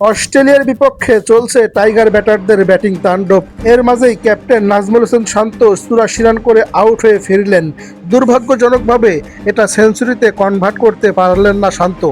অস্ট্রেলিয়ার বিপক্ষে চলছে টাইগার ব্যাটারদের ব্যাটিং তাণ্ডব। এর মাঝেই ক্যাপ্টেন নাজমুল হোসেন শান্ত ৮৪ রান করে আউট হয়ে ফিরলেন। দুর্ভাগ্যজনকভাবে এটা সেঞ্চুরিতে কনভার্ট করতে পারলেন না শান্ত।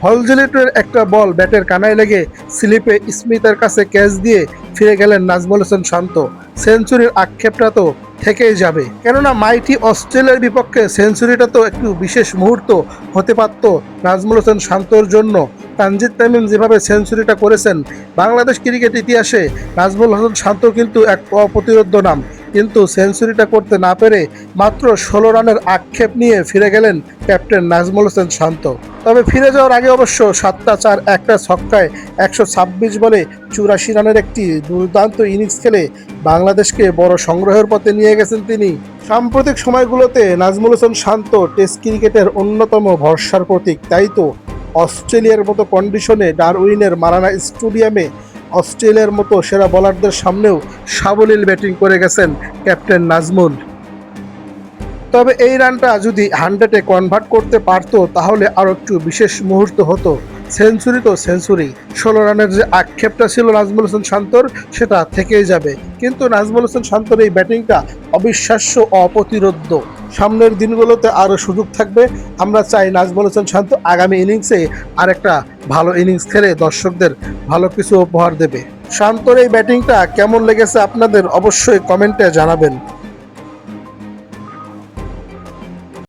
হলজিলিটের একটা বল ব্যাটের কানায় লেগে স্লিপে স্মিথের কাছে ক্যাচ দিয়ে ফিরে গেলেন নাজমুল হোসেন শান্ত। সেঞ্চুরির আক্ষেপটা তো থেকেই যাবে, কেননা মাইটি অস্ট্রেলিয়ার বিপক্ষে সেঞ্চুরিটা তো একটু বিশেষ মুহূর্ত হতে পারত নাজমুল হোসেন শান্তর জন্য। তানজিদ তামিম যেভাবে সেঞ্চুরিটা করেছেন, বাংলাদেশ ক্রিকেট ইতিহাসে নাজমুল হোসেন শান্ত কিন্তু এক অপ্রতিরোধ্য নাম। কিন্তু সেঞ্চুরিটা করতে না পেরে মাত্র ১৬ রানের আক্ষেপ নিয়ে ফিরে গেলেন ক্যাপ্টেন নাজমুল হোসেন শান্ত। তবে ফিরে যাওয়ার আগে অবশ্য ৭টা চার একটা ছক্কায় ১২৬ বলে ৮৪ রানের একটি দুর্দান্ত ইনিংস খেলে বাংলাদেশকে বড় সংগ্রহের পথে নিয়ে গেছেন তিনি। সাম্প্রতিক সময়গুলোতে নাজমুল হোসেন শান্ত টেস্ট ক্রিকেটের অন্যতম ভরসার প্রতীক। তাই তো অস্ট্রেলিয়ার মতো কন্ডিশনে ডারউইনের মারানা স্টেডিয়ামে অস্ট্রেলিয়ার মতো সেরা বোলারদের সামনেও সাবলীল ব্যাটিং করে গেছেন ক্যাপ্টেন নাজমুল। তবে এই রানটা যদি 100-এ কনভার্ট করতে পারতো তাহলে আরও একটু বিশেষ মুহূর্ত হতো। সেঞ্চুরি তো সেঞ্চুরি, ১৬ রানের যে আক্ষেপটা ছিল নাজমুল হোসেন শান্তর সেটা থেকেই যাবে। কিন্তু নাজমুল হোসেন শান্তর এই ব্যাটিংটা অবিশ্বাস্য, অপ্রতিরোধ্য। সামনের দিনগুলোতে আরও সুযোগ থাকবে। আমরা চাই নাজমুল হোসেন শান্ত আগামী ইনিংসে আরেকটা ভালো ইনিংস খেলে দর্শকদের ভালো কিছু উপহার দেবে। শান্তর এই ব্যাটিংটা কেমন লেগেছে আপনাদের অবশ্যই কমেন্টে জানাবেন।